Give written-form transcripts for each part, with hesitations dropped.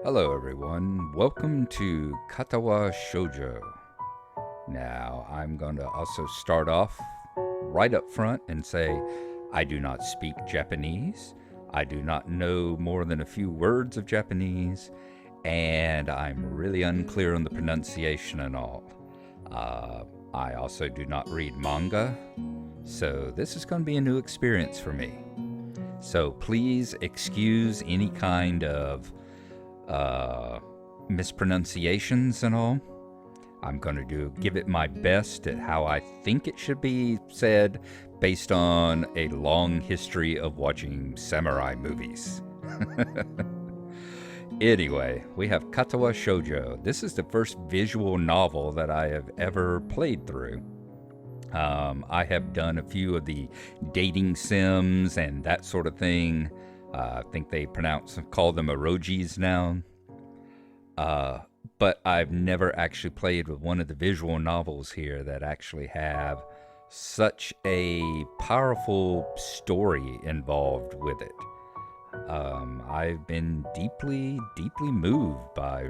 Hello, everyone. Welcome to Katawa Shoujo. Now, I'm going to also start off right up front and say I do not speak Japanese. I do not know more than a few words of Japanese, and I'm really unclear on the pronunciation and all. I also do not read manga, so this is going to be a new experience for me. So please excuse any kind of mispronunciations and all. I'm going to give it my best at how I think it should be said based on a long history of watching samurai movies. Anyway, we have Katawa Shoujo. This is the first visual novel that I have ever played through. I have done a few of the dating sims and that sort of thing. I think they call them erojis now. But I've never actually played with one of the visual novels here that actually have such a powerful story involved with it. I've been deeply, deeply moved by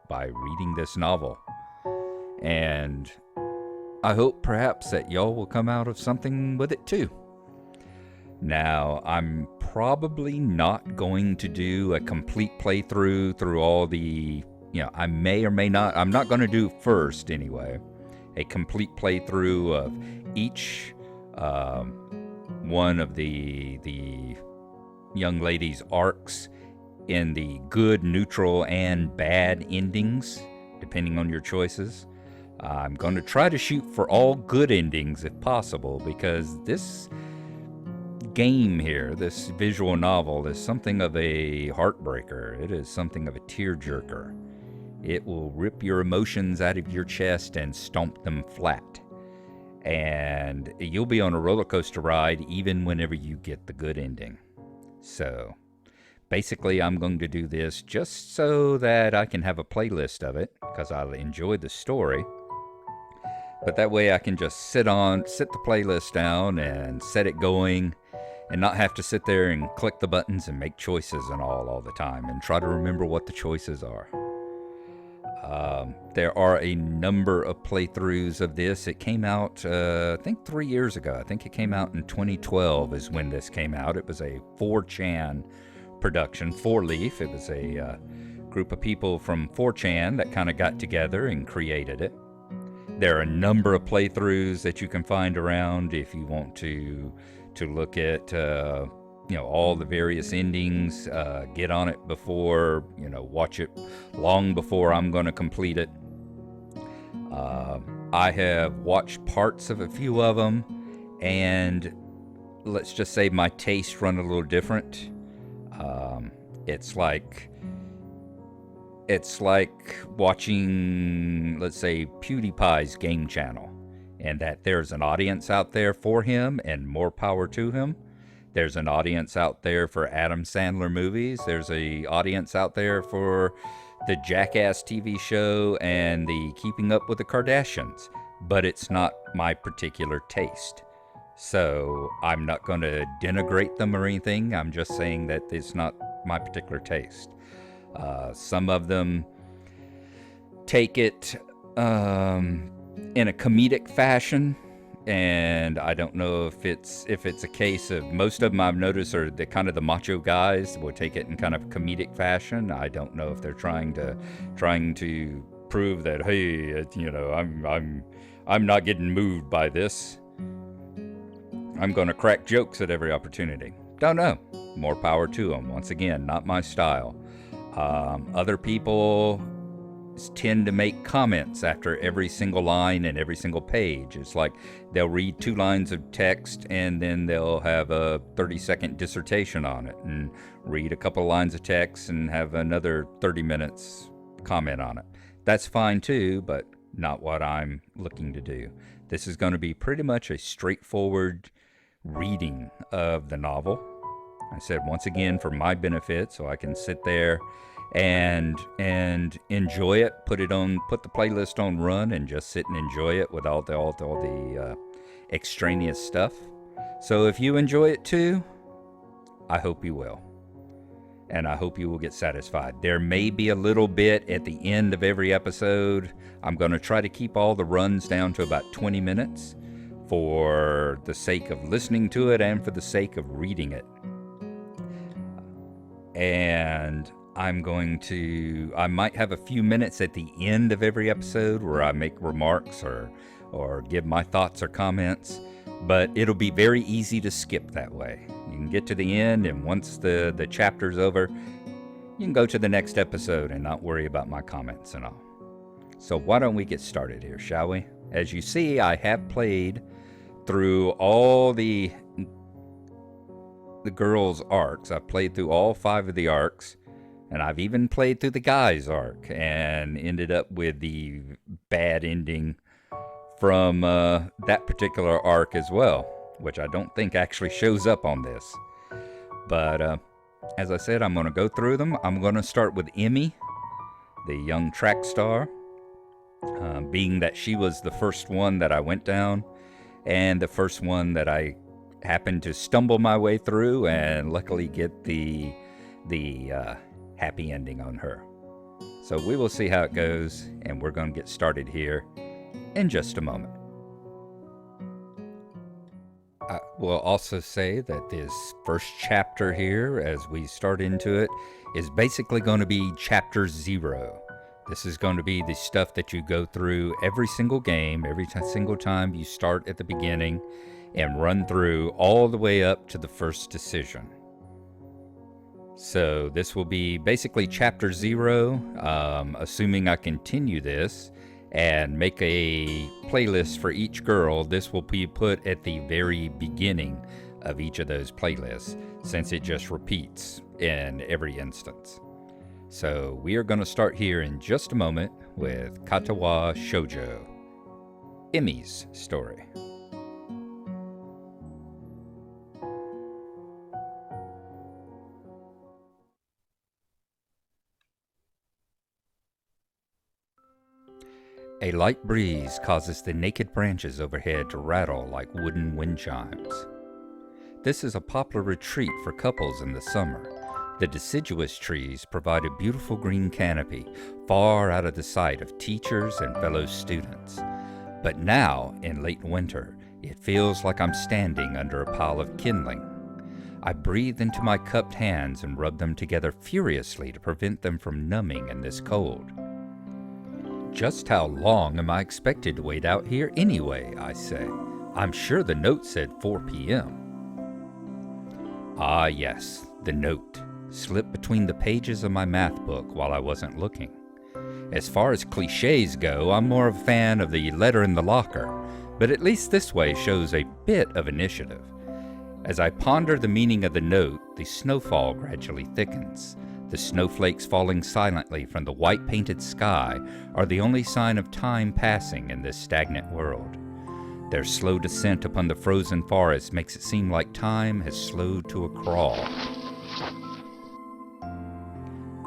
reading this novel, and I hope perhaps that y'all will come out of something with it too. Now, I'm probably not going to do a complete playthrough through all the, I may or may not, I'm not going to do first anyway, a complete playthrough of each one of the young lady's arcs in the good, neutral, and bad endings, depending on your choices. I'm going to try to shoot for all good endings if possible, because this game here, this visual novel, is something of a heartbreaker. It is something of a tearjerker. It will rip your emotions out of your chest and stomp them flat. And you'll be on a roller coaster ride even whenever you get the good ending. So, basically, I'm going to do this just so that I can have a playlist of it, because I enjoy the story. But that way I can just sit the playlist down and set it going, and not have to sit there and click the buttons and make choices and all the time, and try to remember what the choices are. There are a number of playthroughs of this. It came out, I think 3 years ago. I think it came out in 2012 is when this came out. It was a 4chan production, 4-leaf. It was a group of people from 4chan that kind of got together and created it. There are a number of playthroughs that you can find around if you want to look at all the various endings, get on it before, watch it long before I'm going to complete it. I have watched parts of a few of them, and let's just say my tastes run a little different. It's like watching, let's say, PewDiePie's game channel, and that there's an audience out there for him, and more power to him. There's an audience out there for Adam Sandler movies. There's an audience out there for the Jackass TV show and the Keeping Up with the Kardashians. But it's not my particular taste. So I'm not going to denigrate them or anything. I'm just saying that it's not my particular taste. Some of them take it in a comedic fashion, and I don't know if it's a case of, most of them I've noticed are the kind of the macho guys will take it in kind of comedic fashion. I don't know if they're trying to prove that, hey, I'm not getting moved by this. I'm going to crack jokes at every opportunity. Don't know. More power to them. Once again, not my style. Other people tend to make comments after every single line and every single page. It's like they'll read 2 lines of text and then they'll have a 30-second dissertation on it, and read a couple of lines of text and have another 30 minutes comment on it. That's fine too, but not what I'm looking to do. This is going to be pretty much a straightforward reading of the novel. I said, once again, for my benefit, so I can sit there and enjoy it. Put the playlist on run and just sit and enjoy it without all the extraneous stuff. So if you enjoy it too, I hope you will. and I hope you will get satisfied. There may be a little bit at the end of every episode. I'm going to try to keep all the runs down to about 20 minutes for the sake of listening to it and for the sake of reading it. And I might have a few minutes at the end of every episode where I make remarks or give my thoughts or comments, but it'll be very easy to skip that way. You can get to the end, and once the chapter's over, you can go to the next episode and not worry about my comments and all. So why don't we get started here, shall we? As you see, I have played through all the girls' arcs. I've played through all 5 of the arcs, and I've even played through the guys' arc and ended up with the bad ending from that particular arc as well, which I don't think actually shows up on this. But as I said, I'm going to go through them. I'm going to start with Emmy, the young track star, being that she was the first one that I went down and the first one that I happened to stumble my way through and luckily get the happy ending on her. So we will see how it goes, and we're going to get started here in just a moment. I will also say that this first chapter here, as we start into it, is basically going to be chapter 0. This is going to be the stuff that you go through every single game, every single time you start at the beginning and run through all the way up to the first decision. So this will be basically chapter 0, assuming I continue this and make a playlist for each girl. This will be put at the very beginning of each of those playlists, since it just repeats in every instance. So we are going to start here in just a moment with Katawa Shoujo, Emmy's story. A light breeze causes the naked branches overhead to rattle like wooden wind chimes. This is a poplar retreat for couples in the summer. The deciduous trees provide a beautiful green canopy far out of the sight of teachers and fellow students. But now, in late winter, it feels like I'm standing under a pile of kindling. I breathe into my cupped hands and rub them together furiously to prevent them from numbing in this cold. Just how long am I expected to wait out here anyway, I say. I'm sure the note said 4 p.m. Ah yes, the note slipped between the pages of my math book while I wasn't looking. As far as cliches go, I'm more of a fan of the letter in the locker, but at least this way shows a bit of initiative. As I ponder the meaning of the note, the snowfall gradually thickens. The snowflakes falling silently from the white-painted sky are the only sign of time passing in this stagnant world. Their slow descent upon the frozen forest makes it seem like time has slowed to a crawl.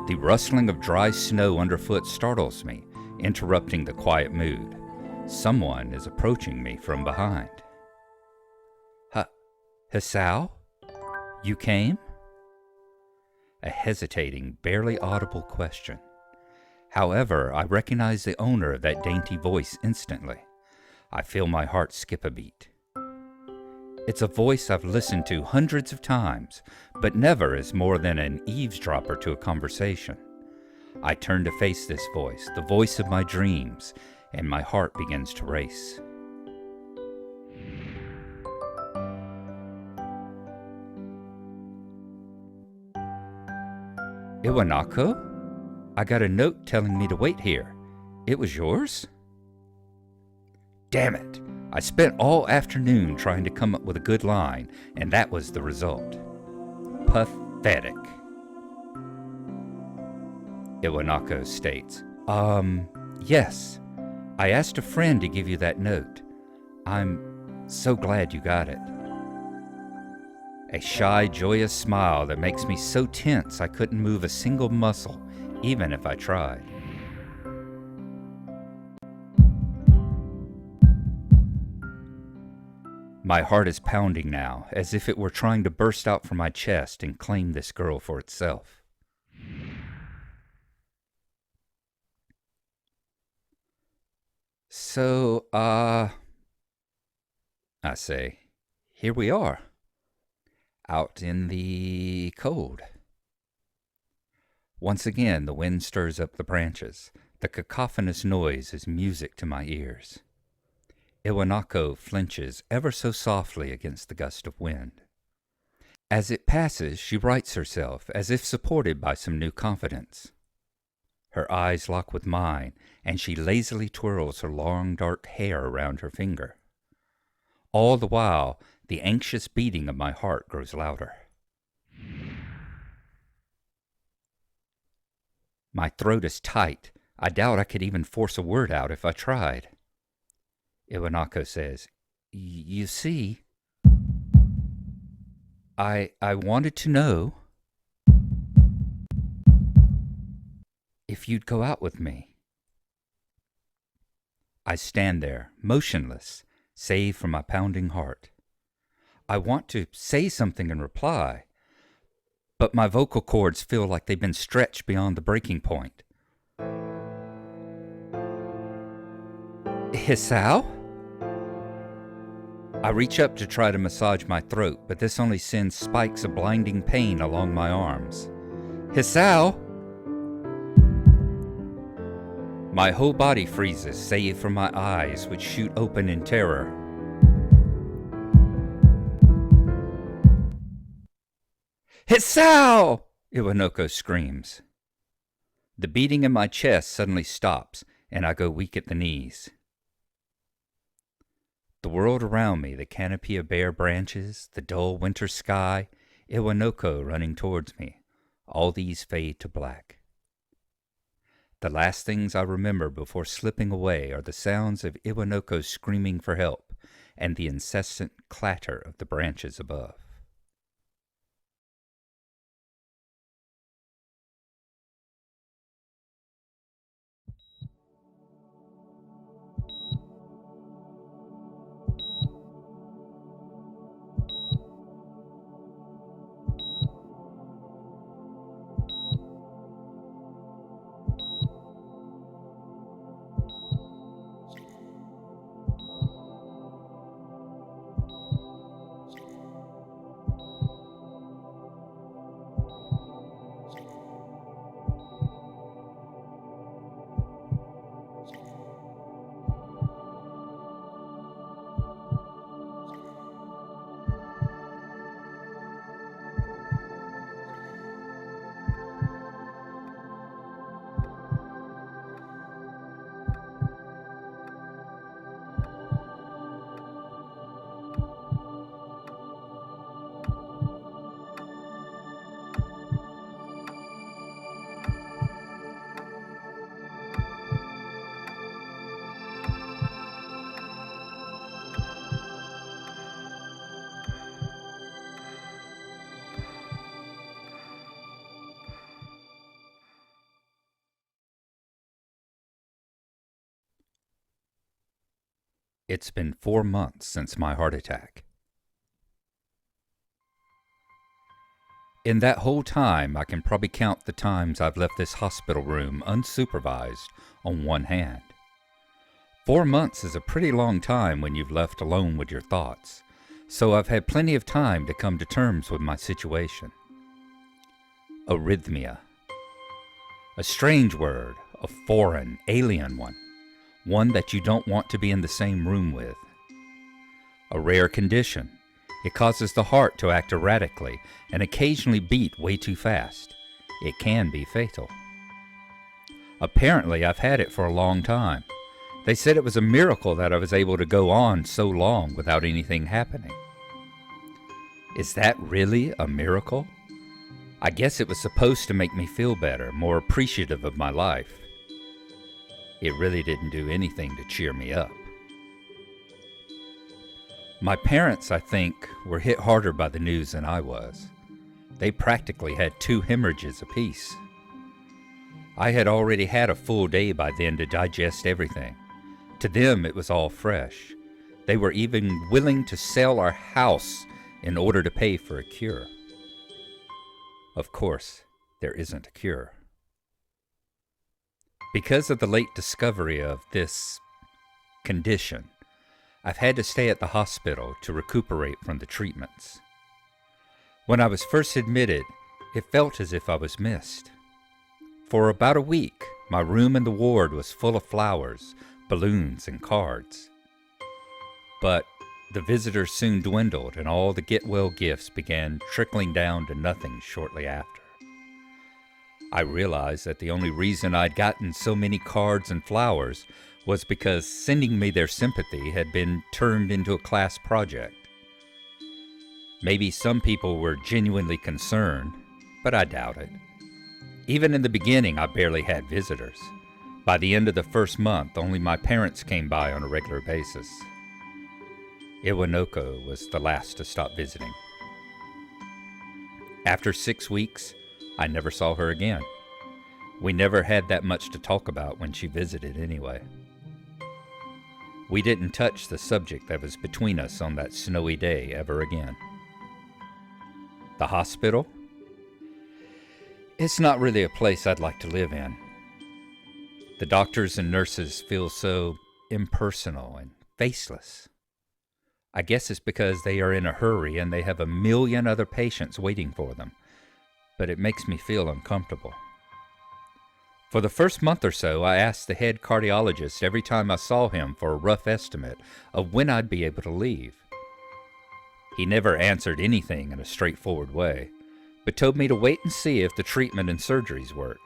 The rustling of dry snow underfoot startles me, interrupting the quiet mood. Someone is approaching me from behind. Hisao? You came? A hesitating, barely audible question. However, I recognize the owner of that dainty voice instantly. I feel my heart skip a beat. It's a voice I've listened to hundreds of times, but never as more than an eavesdropper to a conversation. I turn to face this voice, the voice of my dreams, and my heart begins to race. Iwanako? I got a note telling me to wait here. It was yours? Damn it! I spent all afternoon trying to come up with a good line, and that was the result. Pathetic. Iwanako states, yes. I asked a friend to give you that note. I'm so glad you got it. A shy, joyous smile that makes me so tense I couldn't move a single muscle, even if I tried. My heart is pounding now, as if it were trying to burst out from my chest and claim this girl for itself. So, I say, here we are, out in the cold. Once again, the wind stirs up the branches. The cacophonous noise is music to my ears. Iwanako flinches ever so softly against the gust of wind. As it passes, she rights herself, as if supported by some new confidence. Her eyes lock with mine, and she lazily twirls her long dark hair around her finger. All the while, the anxious beating of my heart grows louder. My throat is tight. I doubt I could even force a word out if I tried. Iwanako says, You see, I wanted to know if you'd go out with me. I stand there, motionless, save for my pounding heart. I want to say something in reply, but my vocal cords feel like they've been stretched beyond the breaking point. Hisao? I reach up to try to massage my throat, but this only sends spikes of blinding pain along my arms. Hisao! My whole body freezes, save for my eyes, which shoot open in terror. Hisao! Iwanoko screams. The beating in my chest suddenly stops, and I go weak at the knees. The world around me, the canopy of bare branches, the dull winter sky, Iwanoko running towards me, all these fade to black. The last things I remember before slipping away are the sounds of Iwanoko screaming for help and the incessant clatter of the branches above. It's been 4 months since my heart attack. In that whole time, I can probably count the times I've left this hospital room unsupervised on one hand. 4 months is a pretty long time when you've left alone with your thoughts, so I've had plenty of time to come to terms with my situation. Arrhythmia. A strange word, a foreign, alien one that you don't want to be in the same room with. A rare condition. It causes the heart to act erratically and occasionally beat way too fast. It can be fatal. Apparently, I've had it for a long time. They said it was a miracle that I was able to go on so long without anything happening. Is that really a miracle? I guess it was supposed to make me feel better, more appreciative of my life. It really didn't do anything to cheer me up. My parents, I think, were hit harder by the news than I was. They practically had 2 hemorrhages apiece. I had already had a full day by then to digest everything. To them, it was all fresh. They were even willing to sell our house in order to pay for a cure. Of course, there isn't a cure. Because of the late discovery of this condition, I've had to stay at the hospital to recuperate from the treatments. When I was first admitted, it felt as if I was missed. For about a week, my room in the ward was full of flowers, balloons, and cards. But the visitors soon dwindled, and all the get-well gifts began trickling down to nothing shortly after. I realized that the only reason I'd gotten so many cards and flowers was because sending me their sympathy had been turned into a class project. Maybe some people were genuinely concerned, but I doubt it. Even in the beginning, I barely had visitors. By the end of the first month, only my parents came by on a regular basis. Iwanoko was the last to stop visiting. After 6 weeks, I never saw her again. We never had that much to talk about when she visited anyway. We didn't touch the subject that was between us on that snowy day ever again. The hospital? It's not really a place I'd like to live in. The doctors and nurses feel so impersonal and faceless. I guess it's because they are in a hurry and they have a million other patients waiting for them, but it makes me feel uncomfortable. For the first month or so, I asked the head cardiologist every time I saw him for a rough estimate of when I'd be able to leave. He never answered anything in a straightforward way, but told me to wait and see if the treatment and surgeries worked.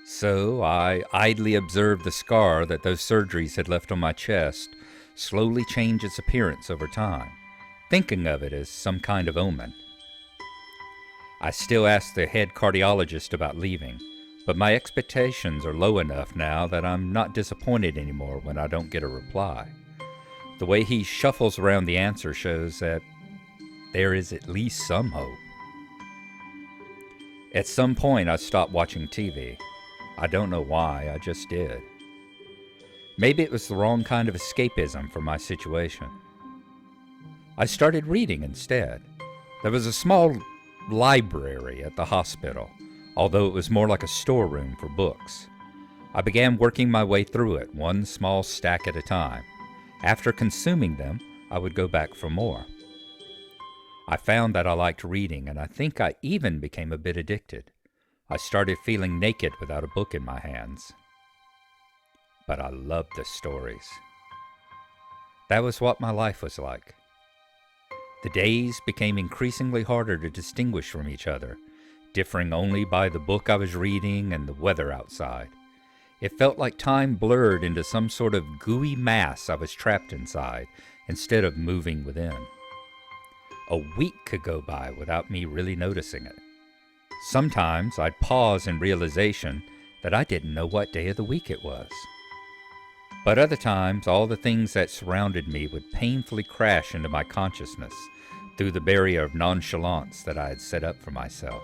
So I idly observed the scar that those surgeries had left on my chest slowly change its appearance over time, thinking of it as some kind of omen. I still ask the head cardiologist about leaving, but my expectations are low enough now that I'm not disappointed anymore when I don't get a reply. The way he shuffles around the answer shows that there is at least some hope. At some point, I stopped watching TV. I don't know why, I just did. Maybe it was the wrong kind of escapism for my situation. I started reading instead. There was a small library at the hospital, although it was more like a storeroom for books. I began working my way through it, one small stack at a time. After consuming them, I would go back for more. I found that I liked reading, and I think I even became a bit addicted. I started feeling naked without a book in my hands. But I loved the stories. That was what my life was like. The days became increasingly harder to distinguish from each other, differing only by the book I was reading and the weather outside. It felt like time blurred into some sort of gooey mass I was trapped inside, instead of moving within. A week could go by without me really noticing it. Sometimes I'd pause in realization that I didn't know what day of the week it was. But other times, all the things that surrounded me would painfully crash into my consciousness through the barrier of nonchalance that I had set up for myself.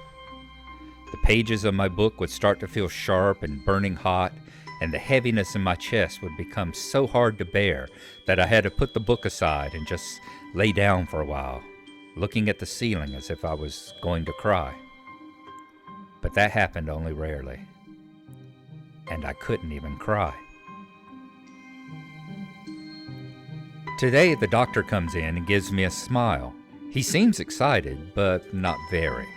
The pages of my book would start to feel sharp and burning hot, and the heaviness in my chest would become so hard to bear that I had to put the book aside and just lay down for a while, looking at the ceiling as if I was going to cry. But that happened only rarely, and I couldn't even cry. Today, the doctor comes in and gives me a smile. He seems excited, but not very.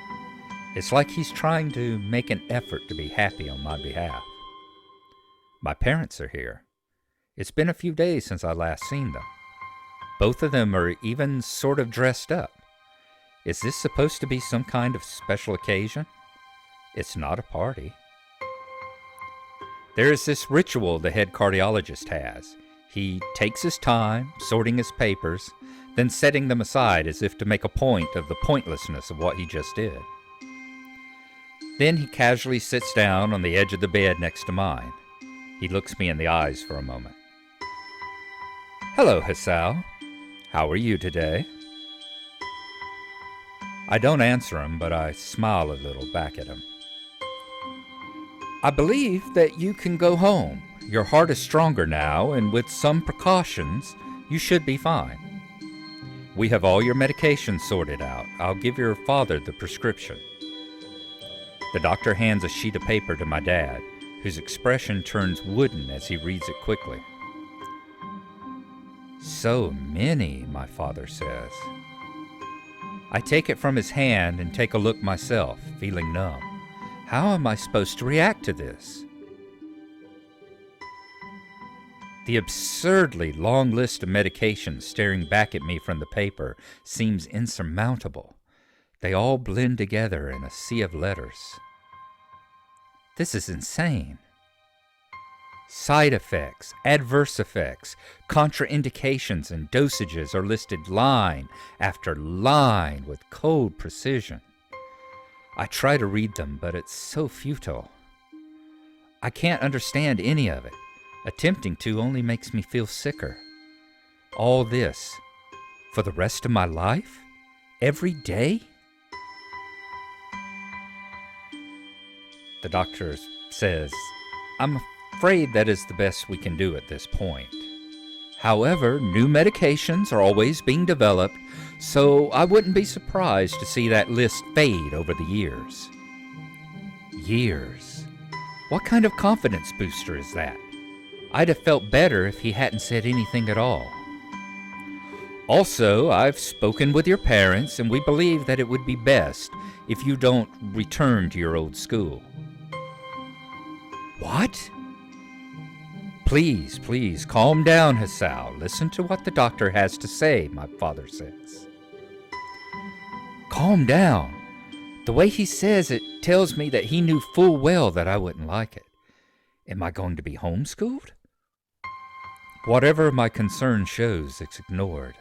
It's like he's trying to make an effort to be happy on my behalf. My parents are here. It's been a few days since I last seen them. Both of them are even sort of dressed up. Is this supposed to be some kind of special occasion? It's not a party. There is this ritual the head cardiologist has. He takes his time, sorting his papers, then setting them aside as if to make a point of the pointlessness of what he just did. Then he casually sits down on the edge of the bed next to mine. He looks me in the eyes for a moment. "Hello, Hisao. How are you today?" I don't answer him, but I smile a little back at him. "I believe that you can go home. Your heart is stronger now, and with some precautions, you should be fine. We have all your medications sorted out. I'll give your father the prescription." The doctor hands a sheet of paper to my dad, whose expression turns wooden as he reads it quickly. So many, my father says. I take it from his hand and take a look myself, feeling numb. How am I supposed to react to this? The absurdly long list of medications staring back at me from the paper seems insurmountable. They all blend together in a sea of letters. This is insane. Side effects, adverse effects, contraindications, and dosages are listed line after line with cold precision. I try to read them, but it's so futile. I can't understand any of it. Attempting to only makes me feel sicker. All this for the rest of my life? Every day? The doctor says, I'm afraid that is the best we can do at this point. However, new medications are always being developed, so I wouldn't be surprised to see that list fade over the years. Years? What kind of confidence booster is that? I'd have felt better if he hadn't said anything at all. Also, I've spoken with your parents, and we believe that it would be best if you don't return to your old school. What? Please, calm down, Hasao. Listen to what the doctor has to say, my father says. Calm down. The way he says it tells me that he knew full well that I wouldn't like it. Am I going to be homeschooled? Whatever my concern shows, it's ignored.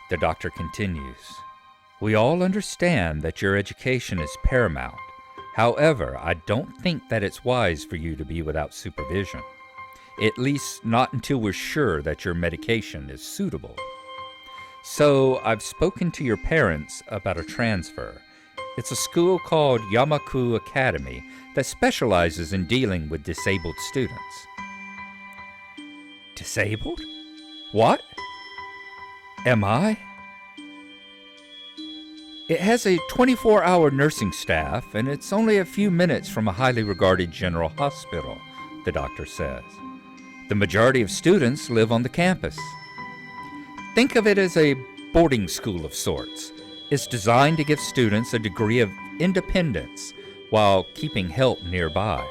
The doctor continues. We all understand that your education is paramount. However, I don't think that it's wise for you to be without supervision. At least not until we're sure that your medication is suitable. So I've spoken to your parents about a transfer. It's a school called Yamaku Academy that specializes in dealing with disabled students. Disabled? What? Am I? It has a 24-hour nursing staff, and it's only a few minutes from a highly regarded general hospital, the doctor says. The majority of students live on the campus. Think of it as a boarding school of sorts. It's designed to give students a degree of independence while keeping help nearby.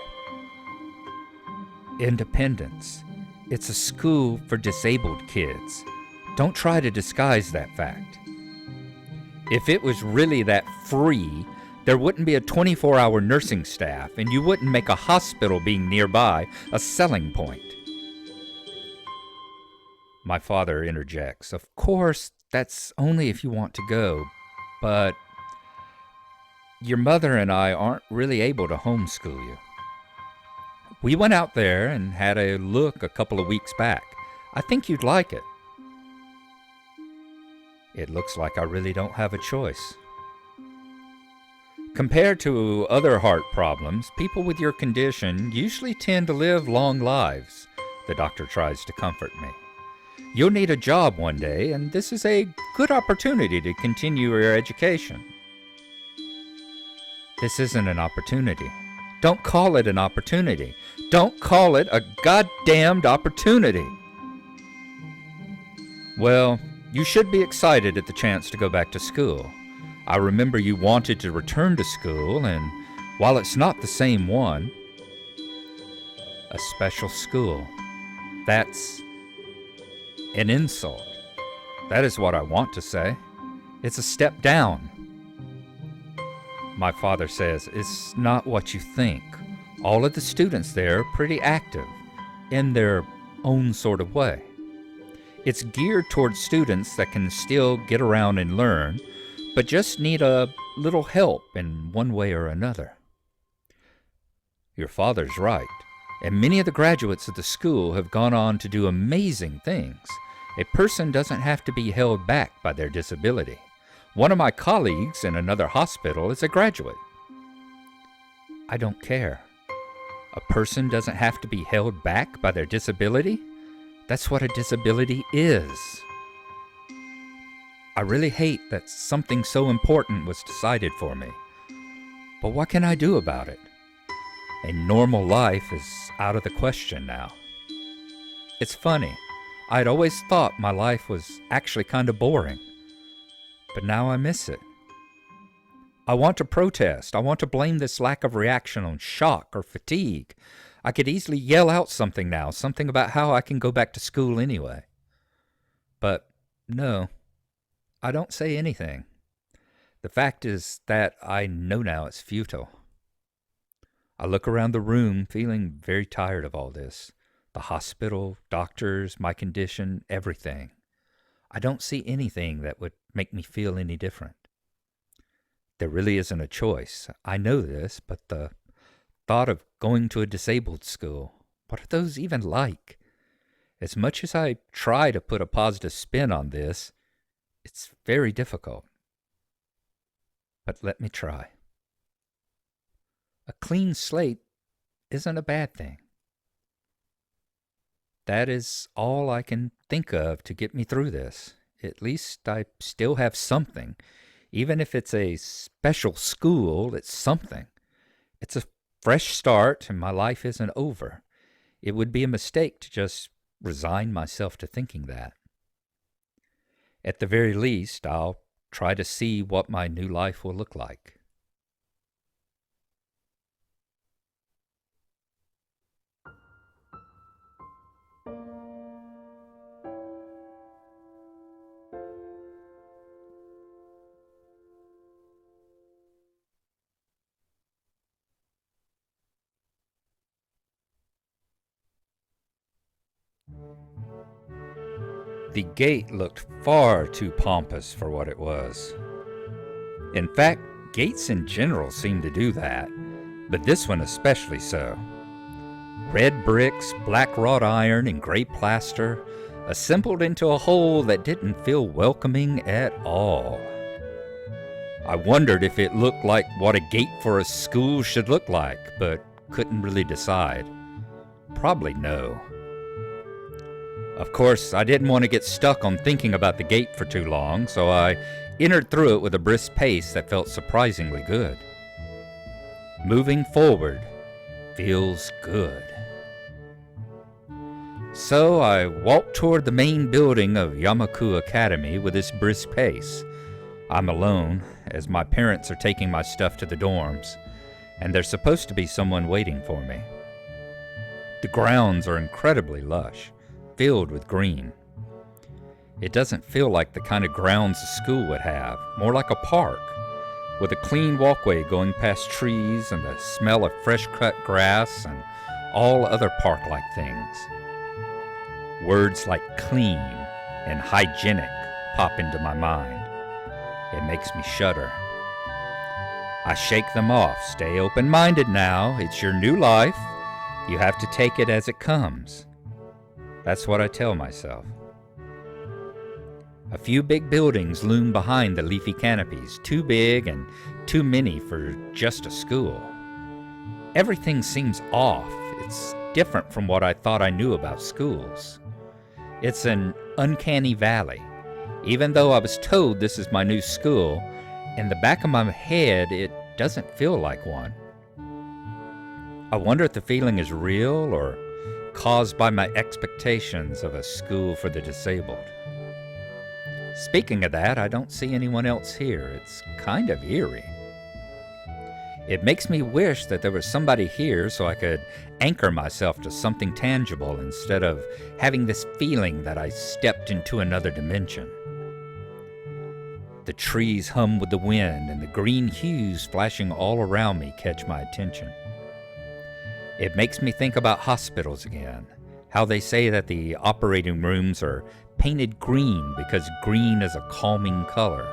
Independence. It's a school for disabled kids. Don't try to disguise that fact. If it was really that free, there wouldn't be a 24-hour nursing staff, and you wouldn't make a hospital being nearby a selling point. My father interjects, Of course, that's only if you want to go, but your mother and I aren't really able to homeschool you. We went out there and had a look a couple of weeks back. I think you'd like it. It looks like I really don't have a choice. Compared to other heart problems, people with your condition usually tend to live long lives, the doctor tries to comfort me. You'll need a job one day, and this is a good opportunity to continue your education. This isn't an opportunity. Don't call it an opportunity. Don't call it a goddamned opportunity. Well, you should be excited at the chance to go back to school. I remember you wanted to return to school, and while it's not the same one, a special school, that's an insult. That is what I want to say. It's a step down. My father says, It's not what you think. All of the students there are pretty active, in their own sort of way. It's geared towards students that can still get around and learn, but just need a little help in one way or another. Your father's right, and many of the graduates of the school have gone on to do amazing things. A person doesn't have to be held back by their disability. One of my colleagues in another hospital is a graduate. I don't care. A person doesn't have to be held back by their disability? That's what a disability is. I really hate that something so important was decided for me. But what can I do about it? A normal life is out of the question now. It's funny. I'd always thought my life was actually kind of boring. But now I miss it. I want to protest. I want to blame this lack of reaction on shock or fatigue. I could easily yell out something now, something about how I can go back to school anyway. But no, I don't say anything. The fact is that I know now it's futile. I look around the room feeling very tired of all this. The hospital, doctors, my condition, everything. I don't see anything that would make me feel any different. There really isn't a choice. I know this, but the thought of going to a disabled school, what are those even like? As much as I try to put a positive spin on this, it's very difficult. But let me try. A clean slate isn't a bad thing. That is all I can think of to get me through this. At least I still have something. Even if it's a special school, it's something. It's a fresh start and my life isn't over. It would be a mistake to just resign myself to thinking that. At the very least, I'll try to see what my new life will look like. The gate looked far too pompous for what it was. In fact, gates in general seem to do that, but this one especially so. Red bricks, black wrought iron, and gray plaster, assembled into a whole that didn't feel welcoming at all. I wondered if it looked like what a gate for a school should look like, but couldn't really decide. Probably no. Of course, I didn't want to get stuck on thinking about the gate for too long, so I entered through it with a brisk pace that felt surprisingly good. Moving forward feels good. So I walked toward the main building of Yamaku Academy with this brisk pace. I'm alone, as my parents are taking my stuff to the dorms, and there's supposed to be someone waiting for me. The grounds are incredibly lush, filled with green. It doesn't feel like the kind of grounds a school would have, more like a park, with a clean walkway going past trees and the smell of fresh-cut grass and all other park-like things. Words like clean and hygienic pop into my mind. It makes me shudder. I shake them off. Stay open-minded now. It's your new life. You have to take it as it comes. That's what I tell myself. A few big buildings loom behind the leafy canopies, too big and too many for just a school. Everything seems off. It's different from what I thought I knew about schools. It's an uncanny valley. Even though I was told this is my new school, in the back of my head it doesn't feel like one. I wonder if the feeling is real or caused by my expectations of a school for the disabled. Speaking of that, I don't see anyone else here. It's kind of eerie. It makes me wish that there was somebody here so I could anchor myself to something tangible instead of having this feeling that I stepped into another dimension. The trees hum with the wind and the green hues flashing all around me catch my attention. It makes me think about hospitals again, how they say that the operating rooms are painted green because green is a calming color.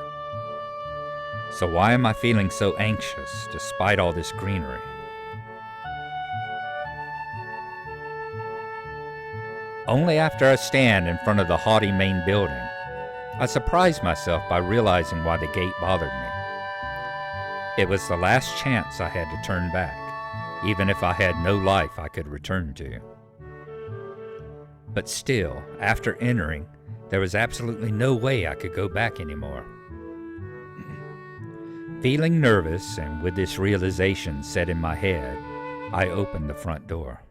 So why am I feeling so anxious despite all this greenery? Only after I stand in front of the haughty main building, I surprise myself by realizing why the gate bothered me. It was the last chance I had to turn back, even if I had no life I could return to. But still, after entering, there was absolutely no way I could go back anymore. Feeling nervous and with this realization set in my head, I opened the front door.